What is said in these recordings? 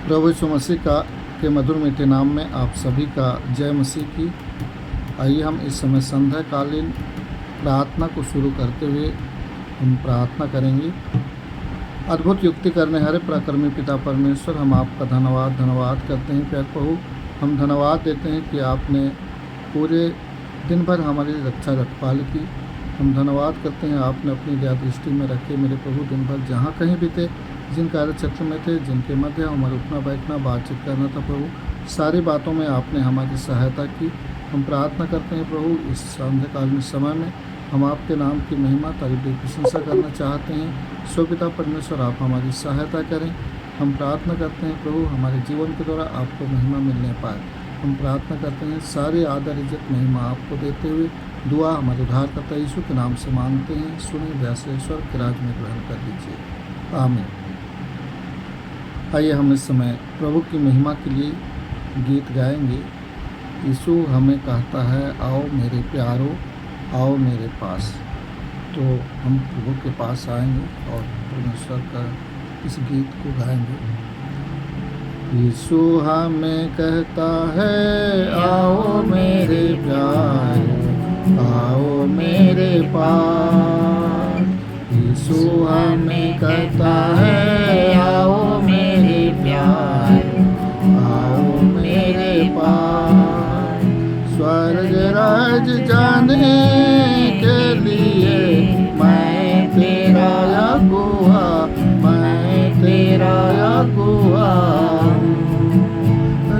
प्रभु यीशु मसीह के मधुर मीठे नाम में आप सभी का जय मसीह की। आइए हम इस समय संध्याकालीन प्रार्थना को शुरू करते हुए हम प्रार्थना करेंगे। अद्भुत युक्ति करने हरे पराक्रमी पिता परमेश्वर, हम आपका धन्यवाद करते हैं। प्यारे प्रभु, हम धन्यवाद देते हैं कि आपने पूरे दिन भर हमारी रक्षा रखवाली की। हम धन्यवाद करते हैं आपने अपनी दया दृष्टि में रखे मेरे प्रभु। दिन भर जहाँ कहीं भी थे, जिन कार्य क्षेत्र में थे, जिनके मध्य हमारे उठना बैठना बातचीत करना था प्रभु, सारी बातों में आपने हमारी सहायता की। हम प्रार्थना करते हैं प्रभु, इस संध्याकालीन समय में हम आपके नाम की महिमा तारीफ प्रशंसा करना चाहते हैं। सो पिता परमेश्वर, आप हमारी सहायता करें। हम प्रार्थना करते हैं प्रभु, हमारे जीवन के द्वारा आपको महिमा मिलने पाए। हम प्रार्थना करते हैं, सारी आदर इज्जत महिमा आपको देते हुए दुआ हमारे उद्धारकर्ता यीशु के नाम से मांगते हैं। सुने व्यासेश्वर के राज में ग्रहण कर लीजिए, आमीन। आइए हम इस समय प्रभु की महिमा के लिए गीत गाएंगे। यीशु हमें कहता है, आओ मेरे प्यारो, आओ मेरे पास। तो हम प्रभु के पास आएंगे और परमेश्वर का इस गीत को गाएंगे। यीशु हमें कहता है, आओ मेरे प्यारो, आओ मेरे पास। यीशु हमें कहता है, आओ मेरे प्यारो, आओ मेरे पास। स्वर्ग राज जाने के लिए मैं तेरा अगुआ, मैं तेरा अगुआ।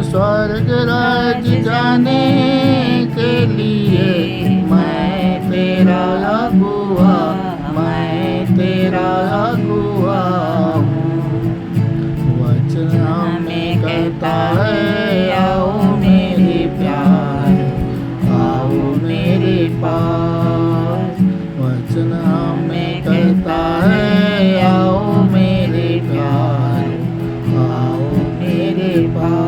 स्वर्ग राज जाने के लिए मैं तेरा अगुआ, मैं तेरा अगुआ। वचन हमें कहता है, आओ मेरे प्यार, आओ मेरे पास। वचन हमें कहता है, आओ मेरे प्यार, आओ मेरे पास।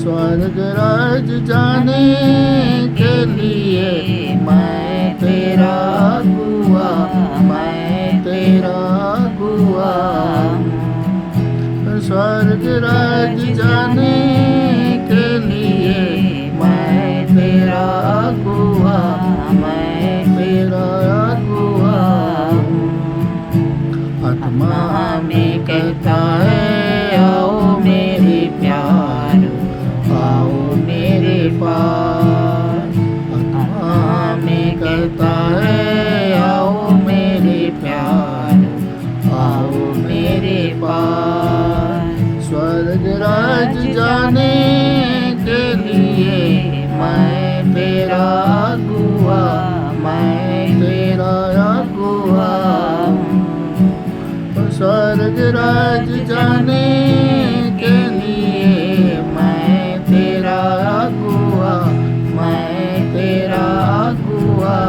स्वर्ग राज जाने के लिए मैं तेरा अगुआ, मैं तेरा अगुआ। स्वर्ग राज जाने के लिए मैं तेरा अगुआ, मैं तेरा अगुआ। आत्मा में कहता है, आओ मेरे प्यार, आओ मेरे पास। आत्मा में कहता है, आओ मेरे प्यार, आओ मेरे पास। स्वर्ग राज जाने के लिए मैं तेरा अगुआ, मैं तेरा अगुआ। स्वर्ग राज जाने के लिए मैं तेरा अगुआ, मैं तेरा अगुआ।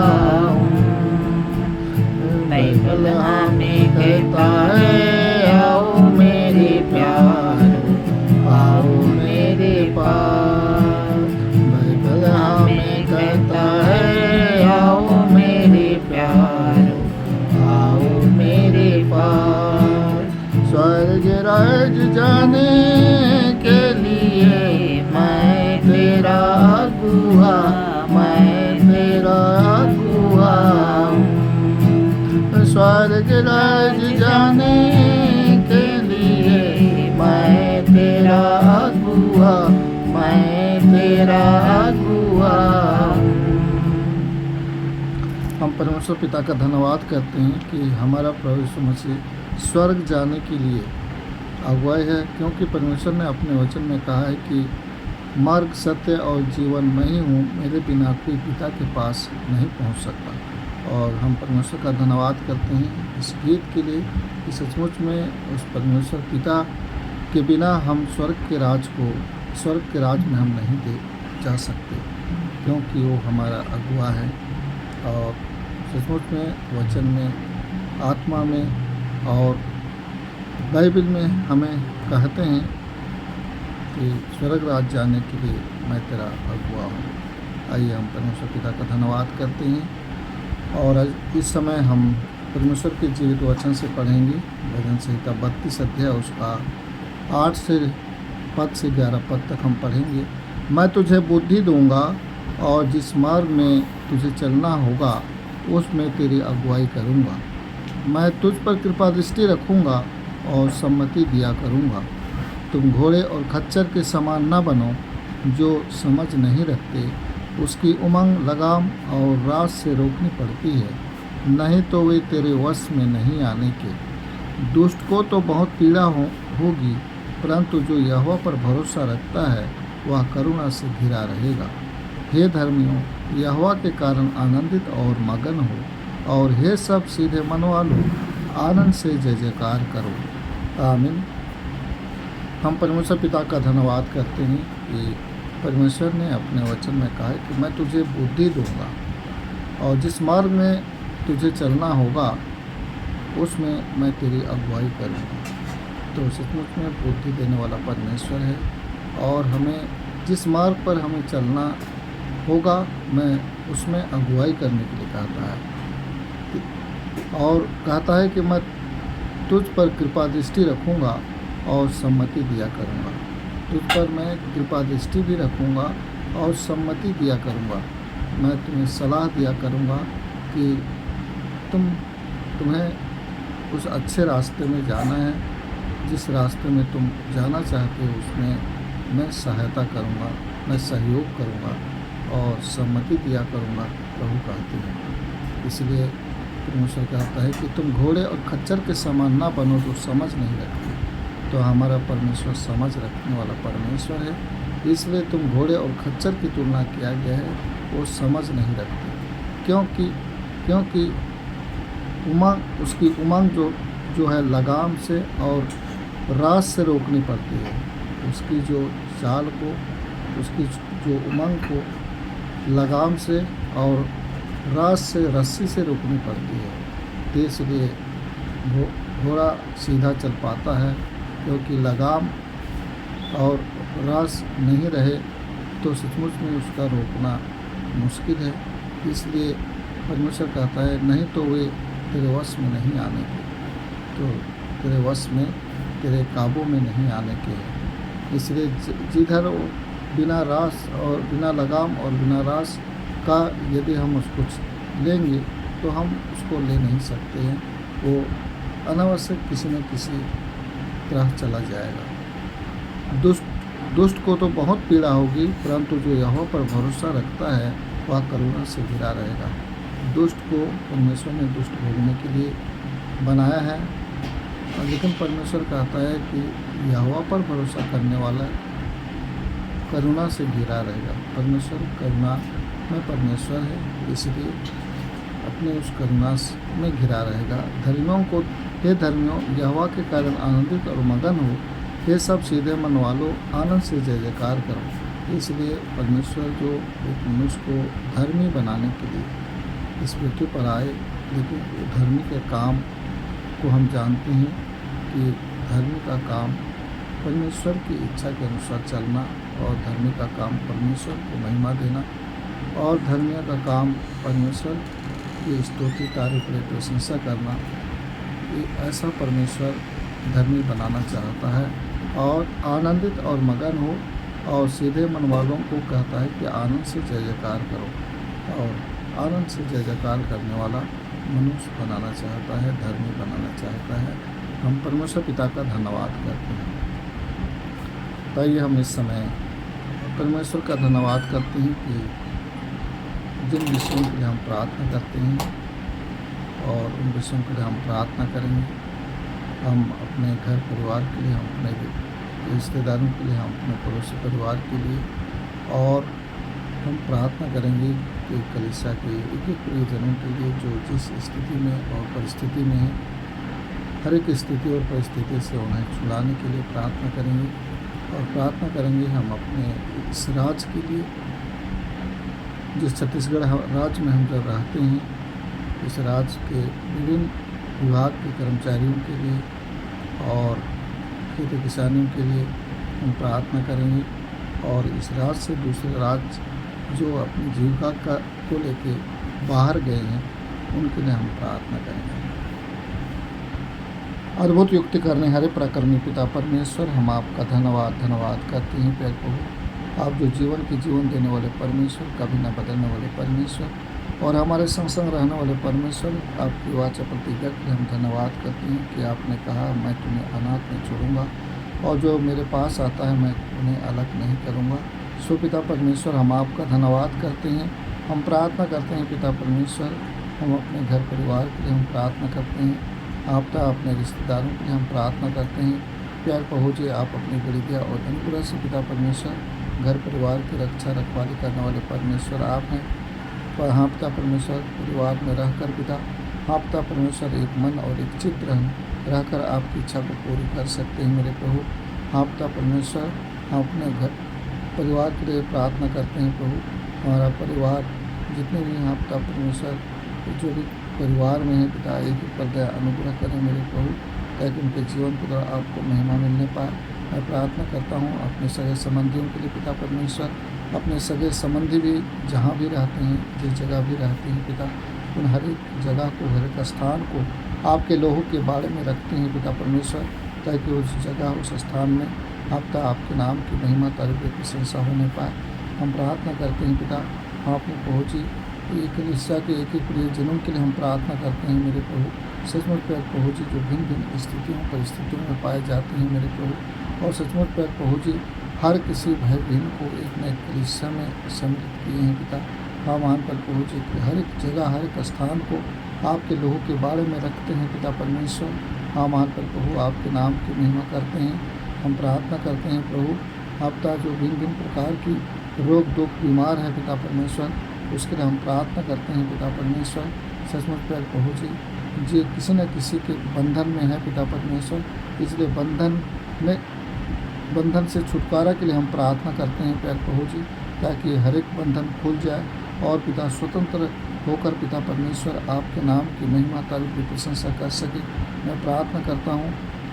बाइबल हमें कहता है, आओ मेरे प्यार, आओ मेरे पास। बाइबल हमें कहता है, आओ मेरे प्यार, आओ मेरे पास। स्वर्ग राज जाने के लिए मैं तेरा अगुआ, मैं तेरा अगुआ। स्वर्ग राज जाने के लिए मैं तेरा अगुआ, मैं तेरा अगुआ। हम परमेश्वर पिता का धन्यवाद करते हैं कि हमारा प्रभु यीशु मसीह स्वर्ग जाने के लिए अगुवाई है, क्योंकि परमेश्वर ने अपने वचन में कहा है कि मार्ग सत्य और जीवन मैं ही हूँ, मेरे बिना कोई पिता के पास नहीं पहुँच सकता। और हम परमेश्वर का धन्यवाद करते हैं इस गीत के लिए कि सचमुच में उस परमेश्वर पिता के बिना हम स्वर्ग के राज में हम नहीं दे जा सकते, क्योंकि वो हमारा अगुआ है। और सचमुच में वचन में, आत्मा में और बाइबल में हमें कहते हैं कि स्वर्ग राज जाने के लिए मैं तेरा अगुआ हूँ। आइए हम परमेश्वर पिता का धन्यवाद करते हैं और इस समय हम परमेश्वर के जीवित वचन से पढ़ेंगे। भजन संहिता 32 अध्याय उसका 8 से पद से 11 पद तक हम पढ़ेंगे। मैं तुझे बुद्धि दूंगा और जिस मार्ग में तुझे चलना होगा उसमें तेरी अगुवाई करूंगा। मैं तुझ पर कृपा दृष्टि रखूंगा और सम्मति दिया करूंगा। तुम घोड़े और खच्चर के समान न बनो जो समझ नहीं रखते। उसकी उमंग लगाम और रास से रोकनी पड़ती है, नहीं तो वे तेरे वश में नहीं आने के। दुष्ट को तो बहुत पीड़ा होगी, परंतु जो यहोवा पर भरोसा रखता है वह करुणा से घिरा रहेगा। हे धर्मियों, यहोवा के कारण आनंदित और मगन हो, और हे सब सीधे मन वालों, आनंद से जय जयकार करो। आमीन। हम परमेश्वर पिता का धन्यवाद करते हैं कि परमेश्वर ने अपने वचन में कहा है कि मैं तुझे बुद्धि दूंगा और जिस मार्ग में तुझे चलना होगा उसमें मैं तेरी अगुवाई करूँगा। तो सचमुच में बुद्धि देने वाला परमेश्वर है और हमें जिस मार्ग पर हमें चलना होगा मैं उसमें अगुवाई करने के लिए कहता है, और कहता है कि मैं तुझ पर कृपा दृष्टि रखूँगा और सम्मति दिया करूँगा। तुझ पर मैं कृपा दृष्टि भी रखूँगा और सम्मति दिया करूँगा। मैं तुम्हें सलाह दिया करूँगा कि तुम्हें उस अच्छे रास्ते में जाना है, जिस रास्ते में तुम जाना चाहते हो उसमें मैं सहायता करूँगा, मैं सहयोग करूँगा और सम्मति दिया करूँगा, प्रभु कहते हैं। इसलिए परमेश्वर कहता है कि तुम घोड़े और खच्चर के समान ना बनो जो समझ नहीं रखते। तो हमारा परमेश्वर समझ रखने वाला परमेश्वर है, इसलिए तुम घोड़े और खच्चर की तुलना किया गया है, वो समझ नहीं रखते। क्योंकि उसकी उमंग जो है लगाम से और रास से रोकनी पड़ती है। उसकी जो चाल को, उसकी जो उमंग को लगाम से और रास से, रस्सी से रोकनी पड़ती है। तो इसलिए घोड़ा सीधा चल पाता है, क्योंकि लगाम और रास नहीं रहे तो सचमुच में उसका रोकना मुश्किल है। इसलिए परमेश्वर कहता है नहीं तो वे तेरे वश में नहीं आने के, तो तेरे वश में, तेरे काबू में नहीं आने के हैं। इसलिए जिधर बिना रास और बिना लगाम और बिना रास का यदि हम उसको लेंगे तो हम उसको ले नहीं सकते हैं। वो अनावश्यक किसी न किसी तरह चला जाएगा। दुष्ट को तो बहुत पीड़ा होगी, परंतु जो यहोवा पर भरोसा रखता है वह करुणा से घिरा रहेगा। दुष्ट को परमेश्वर ने दुष्ट भोगने के लिए बनाया है, लेकिन परमेश्वर कहता है कि यहोवा पर भरोसा करने वाला करुणा से घिरा रहेगा। परमेश्वर करुणा में परमेश्वर है, इसलिए अपने उस करुणा में घिरा रहेगा। धर्मियों को, हे धर्मियों, यहोवा के कारण आनंदित और मगन हो, हे सब सीधे मन वालों, आनंद से जय जयकार करो। इसलिए परमेश्वर जो एक मनुष्य को धर्मी बनाने के लिए इस पृथ्वी पर आए, लेकिन धर्मी के काम को हम जानते हैं कि धर्मी का काम परमेश्वर की इच्छा के अनुसार चलना, और धर्मी का काम परमेश्वर को महिमा देना, और धर्मियों का काम परमेश्वर की स्तुति, तारीफ, प्रशंसा करना। ये ऐसा परमेश्वर धर्मी बनाना चाहता है, और आनंदित और मगन हो, और सीधे मन वालों को कहता है कि आनंद से जय जयकार करो, और आनंद से जय जयकार करने वाला मनुष्य बनाना चाहता है, धर्मी बनाना चाहता है। हम परमेश्वर पिता का धन्यवाद करते हैं। ताइए हम इस समय परमेश्वर का धन्यवाद करते हैं कि जिन विषयों के लिए हम प्रार्थना करते हैं, और उन विषयों के लिए हम प्रार्थना करेंगे। हम अपने घर परिवार के लिए, हम अपने रिश्तेदारों के लिए, हम अपने पड़ोसी परिवार के लिए, और हम प्रार्थना करेंगे कि कलीसिया के एक एक प्रियजनों के लिए जो जिस स्थिति में और परिस्थिति में है, हर एक स्थिति और परिस्थिति से उन्हें छुड़ाने के लिए प्रार्थना करेंगे। और प्रार्थना करेंगे हम अपने इस राज्य के लिए, जिस छत्तीसगढ़ राज्य में हम जब रहते हैं, इस राज्य के विभिन्न विभाग के कर्मचारियों के लिए और खेती किसानियों के लिए हम प्रार्थना करेंगे। और इस राज्य से दूसरे राज्य जो अपनी जीविका को लेके बाहर गए हैं, उनके लिए हम प्रार्थना करेंगे। अद्भुत युक्ति करने हरे पराक्रमी पिता परमेश्वर, हम आपका धन्यवाद धन्यवाद करते हैं प्यारे प्रभु। आप जो जीवन की जीवन देने वाले परमेश्वर, कभी न बदलने वाले परमेश्वर और हमारे संग संग रहने वाले परमेश्वर, आपकी वाचा प्रतिज्ञा के लिए हम धन्यवाद करते हैं कि आपने कहा मैं तुम्हें अनाथ नहीं छोड़ूंगा और जो मेरे पास आता है मैं उन्हें अलग नहीं करूंगा। सो पिता परमेश्वर, हम आपका धन्यवाद करते हैं। हम प्रार्थना करते हैं पिता परमेश्वर, हम अपने घर परिवार के लिए हम प्रार्थना करते हैं। आपका अपने रिश्तेदारों के लिए हम प्रार्थना करते हैं। प्यार प्रभु जी, आप अपनी बड़ी दया और अनुग्रह से पिता परमेश्वर घर परिवार की रक्षा रखवाली करने वाले परमेश्वर आप हैं। पर हाँ पिता परमेश्वर, परिवार में रहकर पिता, हाँ पिता परमेश्वर, एक मन और एक चित्त रहकर आपकी इच्छा को पूरी कर सकते हैं मेरे प्रभु। हाँ पिता परमेश्वर, हम अपने घर परिवार के लिए प्रार्थना करते हैं प्रभु। हमारा परिवार जितने भी हैं पिता परमेश्वर, जो भी परिवार में है पिता, एक ही पर दया अनुग्रह करें मेरे प्रभु, ताकि उनके जीवन के द्वारा आपको महिमा मिलने पाए। मैं प्रार्थना करता हूँ अपने सगे संबंधियों के लिए पिता परमेश्वर। अपने सगे संबंधी भी जहाँ भी रहते हैं, जिस जगह भी रहते हैं पिता, उन हर एक जगह को, हर एक स्थान को आपके लोहू के बारे में रखते हैं पिता परमेश्वर, ताकि उस जगह, उस स्थान में आपके नाम की महिमा, तारीफ, प्रशंसा होने पाए। हम प्रार्थना करते हैं पिता, आपने पहुँची एक कलीसिया के एक एक प्रिय जनों के लिए हम प्रार्थना करते हैं मेरे प्रभु। सचमुच प्यारे प्रभु जी, जो भिन्न भिन्न स्थितियों परिस्थितियों में पाए जाते हैं मेरे प्रभु, और सचमुच प्यारे प्रभु जी, हर किसी भाई बहन को एक न एक कलीसिया में सम्मिलित किए हैं पिता। हाँ मान पर प्रभु जी, हर एक जगह, हर एक स्थान को आपके लोहू के बारे में रखते हैं पिता परमेश्वर। हाँ मान पर प्रभु, आपके नाम की महिमा करते हैं। हम प्रार्थना करते हैं प्रभु, आपका जो भिन्न भिन्न प्रकार की रोग दुख बीमार है पिता परमेश्वर, उसके लिए हम प्रार्थना करते हैं पिता परमेश्वर। सचमुच प्यारे प्रभु जी, जो किसी न किसी के बंधन में है पिता परमेश्वर, इसलिए बंधन से छुटकारा के लिए हम प्रार्थना करते हैं प्यारे प्रभु जी, ताकि हर एक बंधन खुल जाए और पिता स्वतंत्र होकर पिता परमेश्वर आपके नाम की महिमा, तारीफ की प्रशंसा कर सके। मैं प्रार्थना करता हूँ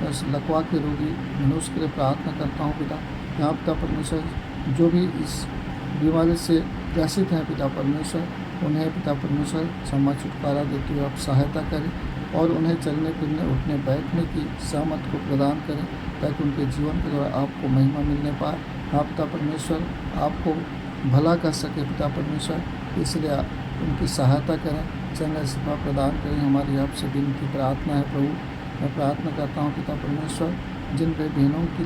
इस लकवा के रोगी मनुष्य के लिए प्रार्थना करता हूँ पिता, यहाँ पिता परमेश्वर जो भी इस बीमारी से ग्रसित हैं पिता परमेश्वर, उन्हें पिता परमेश्वर क्षमा छुटकारा देते हुए आप सहायता करें और उन्हें चलने फिरने उठने बैठने की सामर्थ को प्रदान करें, ताकि उनके जीवन के द्वारा आपको महिमा मिलने पाए। हाँ पिता परमेश्वर, आपको भला कर सके पिता परमेश्वर, इसलिए उनकी सहायता करें, चंगा शिफा प्रदान करें। हमारी आपसे विनती प्रार्थना है प्रभु। मैं प्रार्थना करता हूँ पिता परमेश्वर, जिन भाई बहनों के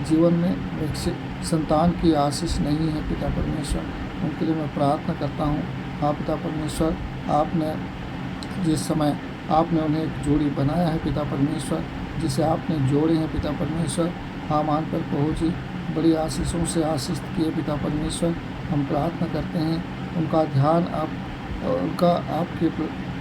जीवन में विकसित संतान की आशीष नहीं है पिता परमेश्वर, उनके लिए मैं प्रार्थना करता हूँ। हाँ पिता परमेश्वर, आपने जिस समय आपने उन्हें एक जोड़ी बनाया है पिता परमेश्वर, जिसे आपने जोड़े हैं पिता परमेश्वर, हाँ मान पर प्रभु जी बड़ी आशीषों से आशीष किए पिता परमेश्वर। हम प्रार्थना करते हैं उनका ध्यान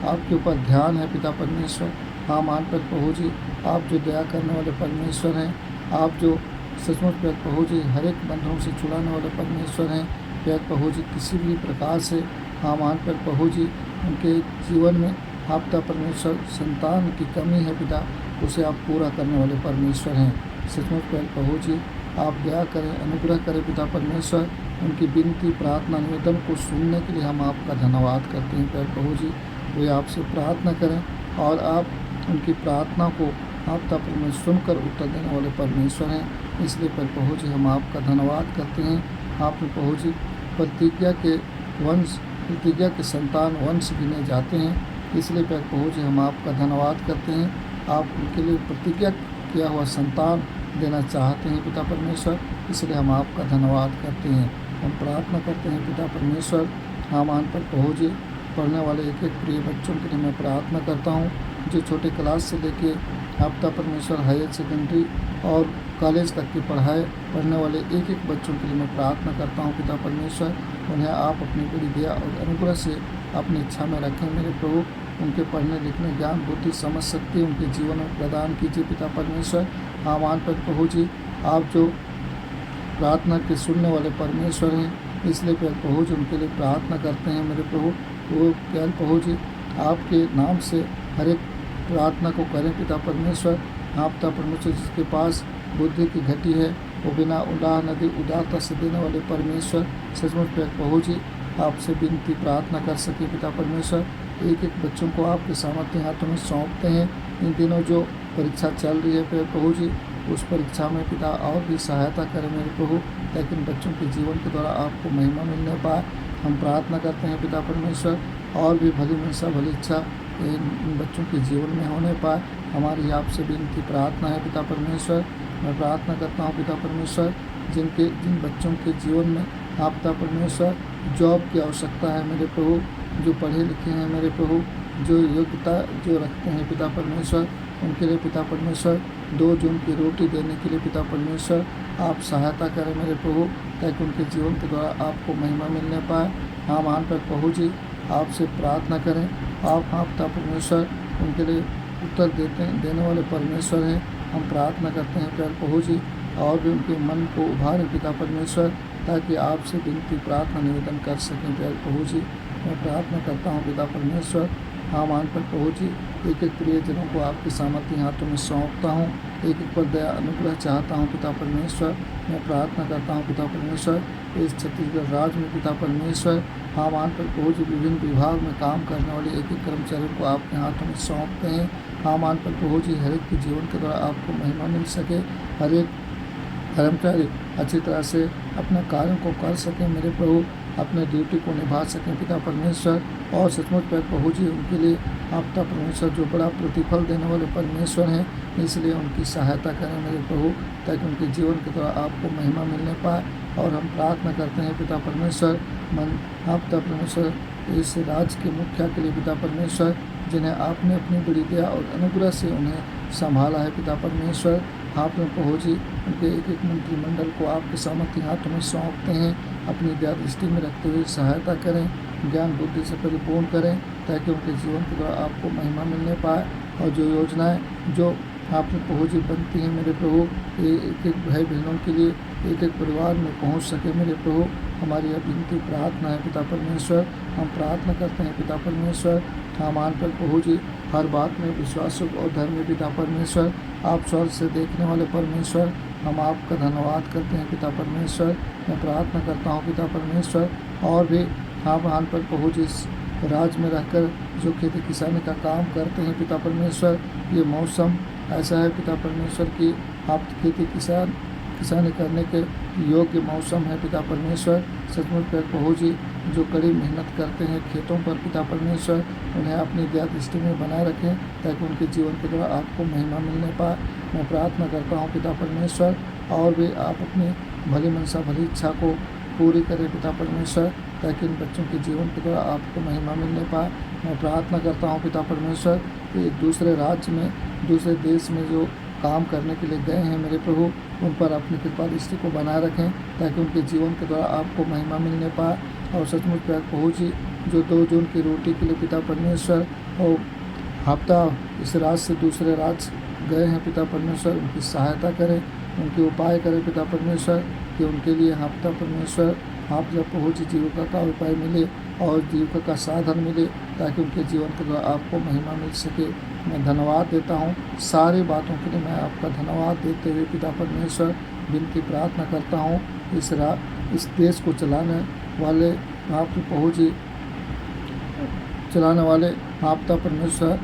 आपके ऊपर ध्यान है पिता परमेश्वर। हाँ मान पर प्रभु जी, आप जो दया करने वाले परमेश्वर हैं, आप जो सचमुच प्यारे प्रभु जी हर एक बंधनों से छुड़ाने वाले परमेश्वर हैं प्यारे प्रभु जी। किसी भी प्रकार से हाँ मान पर प्रभु जी उनके जीवन में आपका परमेश्वर संतान की कमी है पिता, उसे आप पूरा करने वाले परमेश्वर हैं। सचमुच प्यारे प्रभु जी, आप दया करें, अनुग्रह करें पिता परमेश्वर। उनकी विनती प्रार्थना निवेदन को सुनने के लिए हम आपका धन्यवाद करते हैं प्यारे प्रभु जी। वे आपसे प्रार्थना करें और आप उनकी प्रार्थना को आपका परमेश्वर सुनकर उत्तर देने वाले परमेश्वर हैं। इसलिए प्यारे प्रभु जी हम आपका धन्यवाद करते हैं। आपने प्रभु जी प्रतिज्ञा के संतान वंश गिने जाते हैं, इसलिए प्यारे प्रभु जी हम आपका धन्यवाद करते हैं। आप उनके लिए प्रतिज्ञा किया हुआ संतान देना चाहते हैं पिता परमेश्वर, इसलिए हम आपका धन्यवाद करते हैं। हम प्रार्थना करते हैं पिता परमेश्वर, मान पर प्रभु जी पढ़ने वाले एक एक प्रिय बच्चों के लिए मैं प्रार्थना करता हूँ, जो छोटे क्लास से लेके आपका परमेश्वर हायर सेकेंडरी और कॉलेज तक की पढ़ाई पढ़ने वाले एक एक बच्चों के लिए मैं प्रार्थना करता हूँ पिता परमेश्वर। उन्हें आप अपनी बड़ी दया और अनुग्रह से अपनी इच्छा में रखें मेरे प्रभु। उनके पढ़ने लिखने ज्ञान बुद्धि समझ शक्ति उनके जीवन में प्रदान कीजिए पिता परमेश्वर। मान पर प्रभु जी, आप जो प्रार्थना के सुनने वाले परमेश्वर हैं, इसलिए प्यारे प्रभु जी उनके लिए प्रार्थना करते हैं मेरे प्रभु। वो प्यारे प्रभु जी आपके नाम से हर एक प्रार्थना को करें पिता परमेश्वर। पिता परमेश्वर, जिसके पास बुद्धि की घटी है, वो बिना उदाह नदी उदारता से देने वाले परमेश्वर, सचमुच प्यारे प्रभु जी आपसे विनती प्रार्थना कर सके पिता परमेश्वर। एक एक बच्चों को आपके सामर्थ्य हाथों में सौंपते हैं। इन दिनों जो परीक्षा चल रही है प्रभु जी, उस परीक्षा में पिता और भी सहायता करें मेरे प्रभु, ताकि इन बच्चों के जीवन के द्वारा आपको महिमा मिलने पाए। हम प्रार्थना करते हैं पिता परमेश्वर, और भी भली मनसा भली इच्छा इन बच्चों के जीवन में होने पाए। हमारी आपसे विनती प्रार्थना है पिता परमेश्वर। मैं प्रार्थना करता हूँ पिता परमेश्वर, जिन बच्चों के जीवन में आप पिता परमेश्वर जॉब की आवश्यकता है मेरे प्रभु, जो पढ़े लिखे हैं मेरे प्रभु, जो योग्यता जो रखते हैं पिता परमेश्वर, उनके लिए पिता परमेश्वर 2 जून की रोटी देने के लिए पिता परमेश्वर आप सहायता करें मेरे प्रभु, ताकि उनके जीवन के द्वारा आपको महिमा मिलने पाए। हम आन पर प्रभु जी आपसे प्रार्थना करें। आप हाँ पिता परमेश्वर उनके लिए उत्तर देने वाले परमेश्वर हैं। हम प्रार्थना करते हैं प्यार प्रभु जी, और भी उनके मन को उभारें पिता परमेश्वर, ताकि आपसे विनती प्रार्थना निवेदन कर सकें प्यार प्रभु जी। मैं प्रार्थना करता हूँ पिता परमेश्वर, हाँ मान पर प्रभु जी एक एक प्रियजनों को आपके सामर्थ्य हाथों में सौंपता हूँ। एक एक पर दया अनुग्रह चाहता हूँ पिता परमेश्वर। मैं प्रार्थना करता हूँ पिता परमेश्वर, इस छत्तीसगढ़ राज्य में पिता परमेश्वर हाँ मान पर प्रभु जी विभिन्न विभाग में काम करने वाले एक एक कर्मचारियों को आपके हाथों में सौंपते हैं। हाँ मान पर प्रभु जी हर एक के जीवन के द्वारा आपको महिमा मिल सके, हर एक कर्मचारी अच्छी तरह से अपने कार्यों को कर सकें मेरे प्रभु, अपने ड्यूटी को निभा सकें पिता परमेश्वर। और सचमुच पर प्रभु जी उनके लिए आप पिता परमेश्वर जो बड़ा प्रतिफल देने वाले परमेश्वर हैं, इसलिए उनकी सहायता करें मेरे प्रभु, ताकि उनके जीवन के द्वारा आपको महिमा मिलने पाए। और हम प्रार्थना करते हैं पिता परमेश्वर, आप पिता परमेश्वर इस राज्य के मुखिया के लिए पिता परमेश्वर, जिन्हें आपने अपनी बड़ी दया और अनुग्रह से उन्हें संभाला है पिता परमेश्वर। आप में प्रभु जी उनके एक एक मंत्रिमंडल को आपके सामर्थ्य हाथों में सौंपते हैं। अपनी दया दृष्टि में रखते हुए सहायता करें, ज्ञान बुद्धि से परिपूर्ण करें, ताकि उनके जीवन के द्वारा आपको महिमा मिलने पाए। और जो योजनाएं जो आप में प्रभु जी बनती हैं मेरे प्रभु, एक एक भाई बहनों के लिए एक एक परिवार में पहुंच सके मेरे प्रभु, हमारी यह विनती प्रार्थना है पिता परमेश्वर। हम प्रार्थना करते हैं पिता परमेश्वर, हम मान पर प्रभु जी हर बात में विश्वास और धर्म पिता परमेश्वर, आप स्वर्ग से देखने वाले परमेश्वर, हम आपका धन्यवाद करते हैं पिता परमेश्वर। मैं प्रार्थना करता हूँ पिता परमेश्वर, और भी आप मान पर प्रभु जी इस राज्य में रहकर जो खेती किसानी का काम करते हैं पिता परमेश्वर, ये मौसम ऐसा है पिता परमेश्वर कि आप खेती किसानी करने के योग्य मौसम है पिता परमेश्वर। सचमुच पर प्रभु जी जो कड़ी मेहनत करते हैं खेतों पर पिता परमेश्वर, उन्हें अपनी दया दृष्टि में बनाए रखें, ताकि उनके जीवन के द्वारा आपको महिमा मिलने पाए। मैं प्रार्थना करता हूँ पिता परमेश्वर, और भी आप अपनी भली मनसा भली इच्छा को पूरी करें पिता परमेश्वर, ताकि इन बच्चों के जीवन के द्वारा आपको महिमा मिलने पाए। मैं प्रार्थना करता हूँ पिता परमेश्वर कि दूसरे राज्य में दूसरे देश में जो काम करने के लिए गए हैं मेरे प्रभु, उन पर अपनी कृपा दृष्टि को बनाए रखें, ताकि उनके जीवन के द्वारा आपको महिमा मिलने पाए। और सचमुच प्रभु जी जो 2 जून की रोटी के लिए पिता परमेश्वर और हफ्ता इस राज्य से दूसरे राज्य गए हैं पिता परमेश्वर, उनकी सहायता करें, उनके उपाय करें पिता परमेश्वर, कि उनके लिए पिता परमेश्वर आप जब प्रभु जी जीविका का उपाय मिले और जीविका का साधन मिले, ताकि उनके जीवन के द्वारा आपको महिमा मिल सके। मैं धन्यवाद देता हूँ, सारी बातों के लिए मैं आपका धन्यवाद देते हुए पिता परमेश्वर विनती प्रार्थना करता हूँ। इस देश को चलाने वाले आप प्रभु जी चलाने वाले आप पिता परमेश्वर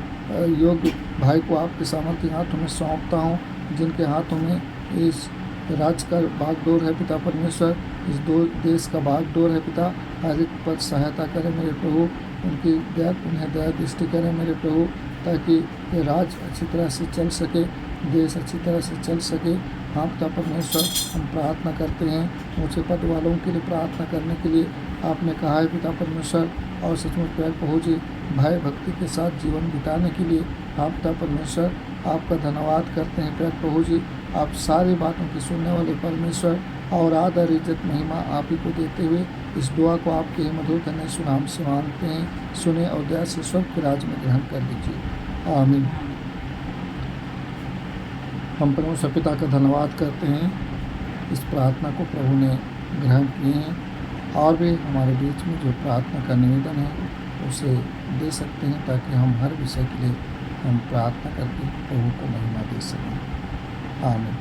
योग्य भाई को आपके सामर्थ्य हाथों में सौंपता हूँ, जिनके हाथों में इस राज्य का बागडोर है पिता परमेश्वर, इस देश का बागडोर है पिता। हर एक पर सहायता करें मेरे प्रभु, उन्हें दया दृष्टि करें मेरे प्रभु, ताकि ये राज्य अच्छी तरह से चल सके, देश अच्छी तरह से चल सके। हाँ पिता परमेश्वर हम प्रार्थना करते हैं, ऊँचे पद वालों के लिए प्रार्थना करने के लिए आपने कहा है पिता परमेश्वर। और सचमुच प्यार प्रभु जी भय भक्ति के साथ जीवन बिताने के लिए आप पिता परमेश्वर आपका धन्यवाद करते हैं प्यार प्रभु जी। आप सारी बातों की सुनने वाले परमेश्वर, और आदर इज्जत महिमा आप ही को देते हुए इस दुआ को आपके ही मधुर धन्य सुनाम से मांगते हैं। सुने और दया से स्वर्ग के राज्य में ग्रहण कर लीजिए, आमीन। हम परमेश्वर पिता का धन्यवाद करते हैं, इस प्रार्थना को प्रभु ने ग्रहण किए हैं। और भी हमारे बीच में जो प्रार्थना का निवेदन है उसे दे सकते हैं, ताकि हम हर विषय के लिए हम प्रार्थना करके प्रभु को महिमा दे सकें, आमीन।